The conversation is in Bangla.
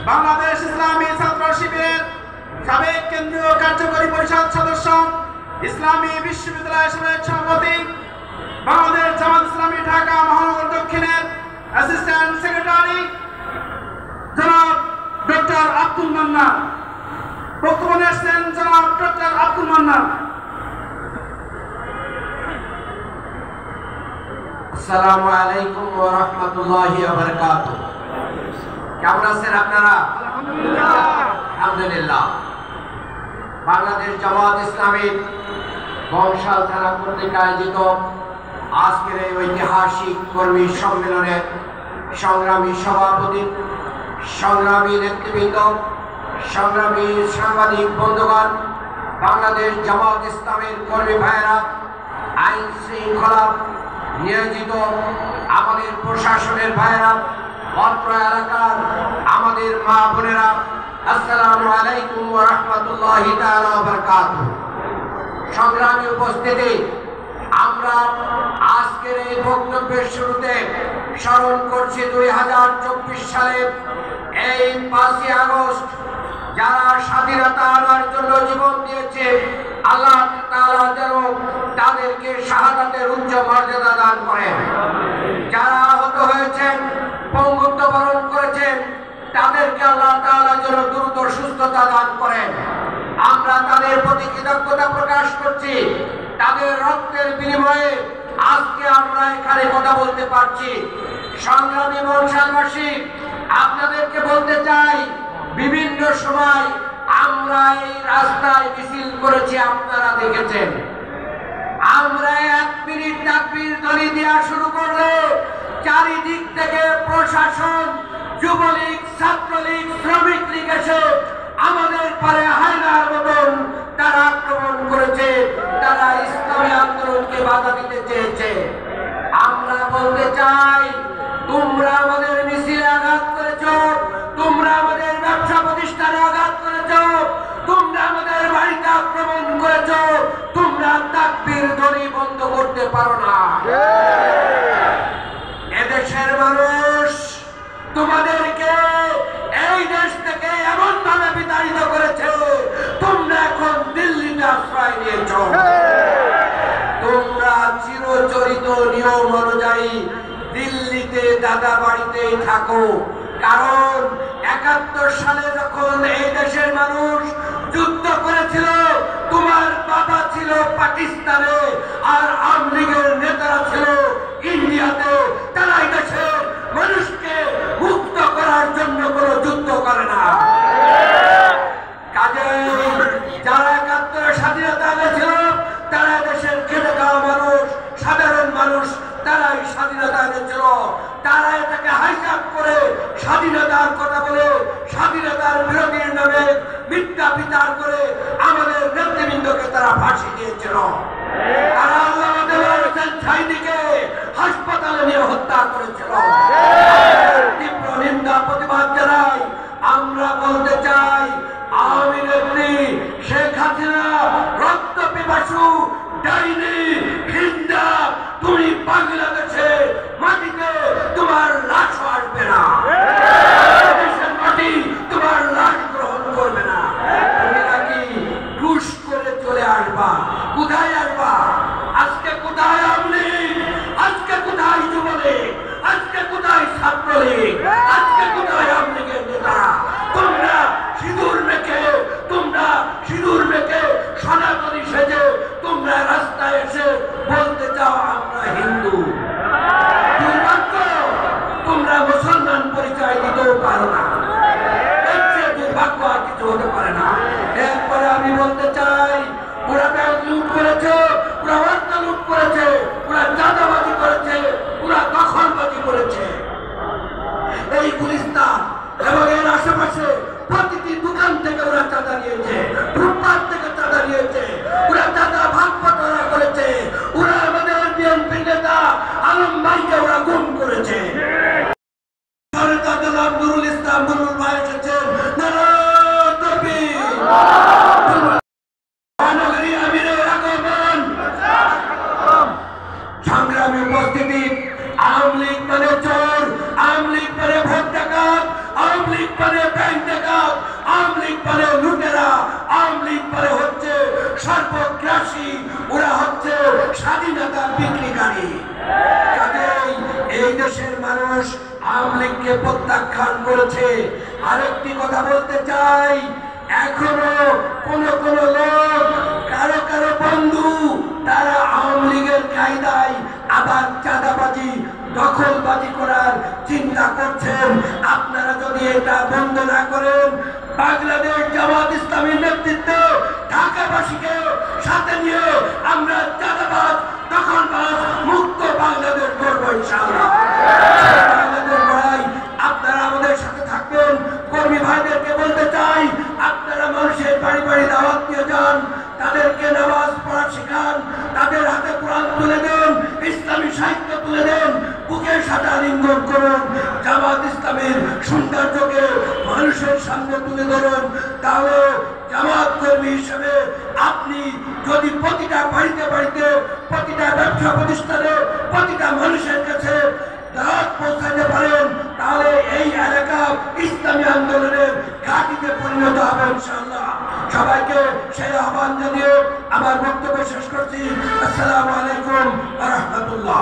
বাংলাদেশ ইসলামী ছাত্র শিবিরের সাবেক কেন্দ্রীয় কার্যকরী পরিষদ সদস্য, ইসলামী বিশ্ববিদ্যালয় সাবেক সভাপতি, বাংলাদেশ জামাত ইসলামী ঢাকা মহানগর দক্ষিণের অ্যাসিস্ট্যান্ট সেক্রেটারি জনাব ডক্টর আব্দুল মান্নান। বক্তব্য নিয়েছেন জনাব ডক্টর আব্দুল মান্নান। আসসালামু আলাইকুম ওয়া রাহমাতুল্লাহি ওয়া বারাকাতুহু। কেমন আছেন আপনারা? আলহামদুলিল্লাহ। বাংলাদেশ জামাত ইসলামী বংশাল থানা কর্তৃক আয়োজিত আজকের এই ঐতিহাসিক কর্মী সম্মেলনের সংগ্রামী সভাপতি, সংগ্রামী নেতৃবৃন্দ, সংগ্রামী সাংবাদিক বন্ধুগণ, বাংলাদেশ জামাত ইসলামের কর্মী ভাইয়েরা, আইন শৃঙ্খলা নিয়োজিত আমাদের প্রশাসনের ভাইয়েরা, অত্র এলাকার আমাদের মা বোনেরা, আসসালামু আলাইকুম ওয়া রাহমাতুল্লাহি তাআলা ওয়া বারাকাতুহু। সংগ্রামী উপস্থিতি, আমরা আজকের এই বক্তব্যের শুরুতে স্মরণ করছি 2024 সালে এই 5ই আগস্ট যারা স্বাধীনতা আনার জন্য জীবন দিয়েছে, আল্লাহ তাআলা যেন তাদেরকে শাহাদাতের উচ্চ মর্যাদা দান করেন। যারা আহত হয়েছেন, পঙ্গুত্ব বরণ করেছেন, তাদেরকে আল্লাহ তাআলা যেন দ্রুত সুস্থতা দান করেন। আমরা তাদের প্রতি কৃতজ্ঞতা প্রকাশ করছি। তাদের রক্তের বিনিময়ে আজকে আমরা এখানে কথা বলতে পারছি। সংগ্রামী বংশালবাসী, আপনাদেরকে বলতে চাই, বিভিন্ন সময় আমরা এই রাস্তায় মিছিল করেছি, আপনারা দেখেছেন। আমরা 1 মিনিট তাকবীর ধ্বনি দেওয়া শুরু করলে চারিদিক থেকে প্রশাসন, যুবলীগ, ছাত্রলীগ, শ্রমিক লীগ এসে আমাদের পরে হায়নার মতন তারা আক্রমণ করেছে। তারা ইসলামী আন্দোলনকে বাধা দিতে চেয়েছে। আমরা বলতে চাই, তোমরা আমাদের মিছিলে আঘাত করেছ, তোমরা আমাদের ব্যবসা প্রতিষ্ঠানে আঘাত করেছ, তোমরা আমাদের বাড়িতে আক্রমণ করেছ, তোমরা তাকবীর ধ্বনি বন্ধ করতে পারো না। এদেশের মানুষ তোমাদেরকে এই দেশ থেকে এমন ভাবে বিতাড়িত করেছে, তোমরা এখন দিল্লিতে আশ্রয় নিয়েছ। তোমরা চিরচরিত নিয়ম অনুযায়ী দিল্লিতে দাদা বাড়িতেই থাকো, কারণ 71 সালে যখন এই দেশের মানুষ যুদ্ধ করেছিল, তোমার বাবা ছিল পাকিস্তানে আর আওয়ামী লীগের নেতারা ছিল ইন্ডিয়াতে। তারা এই দেশের মানুষকে মুক্ত করার জন্য কোনো যুদ্ধ করে না। কাজেই যারা 71 স্বাধীনতা এনেছিল, তারা দেশের খেটে খাওয়া মানুষ, সাধারণ মানুষ, তারাই স্বাধীনতা এনেছিল। তারা এটাকে হাইজ্যাক করে স্বাধীনতার কথা বলে, স্বাধীনতার বিরোধীর নামে মিথ্যা বিচার করে আমাদের নেতৃবৃন্দকে তারা ফাঁসি দিয়েছিল। তারা আল্লাহ ছাইদিকে হাসপাতালে নিয়ে হত্যা করেছিল। তীব্র নিন্দা প্রতিবাদ জানাই। আমরা বলতে চাই, আওয়ামী নেত্রী শেখ হাসিনা রক্ত পিপাসু ডাইনি হিন্দা, তুমি বাংলাদেশে মাটিতে তোমার লাশ আসবে না। দেশের মাটি তোমার লাশ গ্রহণ করবে না। তুমি নাকি ঘুষ করে চলে আসবা। কোথায় আসবা? আজকে কোথায় আওয়ামী লীগ? আজকে কোথায় যুবলীগ? আজকে কোথায় ছাত্রলীগ? আজকে কোথায় আওয়ামী লীগের নেতারা? তোমরা সিঁদুর মেখে সনাতনী সেজে তোমরা রাস্তায় এসে বলতে চাও আমরা হিন্দু। দুর্ভাগ্য, তোমরা মুসলমান পরিচয় দিতেও পারো না। এর চেয়ে দুর্ভাগ্য আর কিছু হতে পারে না। এরপরে আমি বলতে চাই, ওরা ব্যাংক লুট করেছে, ওরা অর্থ লুট করেছে, ওরা চাঁদাবাজি করেছে, ওরা দখলবাজি করেছে। এই গুলিস্তান এবং এর আশেপাশে প্রতিটি দোকান থেকে ওরা চাঁদা নিয়েছে, ফুটপাত থেকে চাঁদা নিয়েছে, ওরা চাঁদা ভাগ বটরা করেছে। ওরা আমাদের বিএনপি নেতা আলম ভাইকে ওরা গুম করেছে। নুরুল ইসলাম নুরুল ভাই এসেছেন, নারায়ে তাকবীর। সংগ্রামী উপস্থিতি, আওয়ামী লীগ মানে চোর, আওয়ামী লীগ মানে ভোট ডাকাত, আওয়ামী লীগ মানে ব্যাংক আওয়ামী লীগকে প্রত্যাখ্যান করেছে। আরেকটি কথা বলতে চাই, এখনো কোন কোন লোক, কারো কারো বন্ধু, তারা আওয়ামী লীগের কায়দায় আবার চাঁদাবাজি, দখলবাজি করার চিন্তা করছেন। আপনারা যদি এটা বন্ধ না করেন, বাংলাদেশ জামাত ইসলামীর নেতৃত্বে ঢাকাবাসীকে সাথে নিয়ে আমরা চাঁদাবাজ, দখলবাজ মুক্ত বাংলাদেশ করব ইনশাআল্লাহ। বাংলাদেশ ভাই, আপনারা আমাদের সাথে থাকবেন। কর্মী ভাইদেরকে বলতে চাই, আপনারা মানুষের বাড়ি বাড়ি দাওয়াত দিয়ে যান, তাদেরকে নামাজ পড়া শেখান, তাদের হাতে কোরআন তুলে দেন, ইসলামী সাহিত্য তুলে দেন, বুকের সাথে আলিঙ্গন করুন, জামাত ইসলামের সৌন্দর্যকে মানুষের সামনে তুলে ধরুন। তাহলে জামাত কর্মী হিসেবে আপনি যদি প্রতিটা বাড়িতে বাড়িতে, প্রতিটা ব্যবসা প্রতিষ্ঠানে, প্রতিটা মানুষের কাছে দাওয়াত পৌঁছাতে পারেন, তাহলে এই এলাকা ইসলামী আন্দোলনের ঘাঁটিতে পরিণত হবে ইনশাআল্লাহ। সবাইকে সেই আহ্বান জানিয়ে আমার বক্তব্য শেষ করছি। আসসালামু আলাইকুম ওয়া রাহমাতুল্লাহ।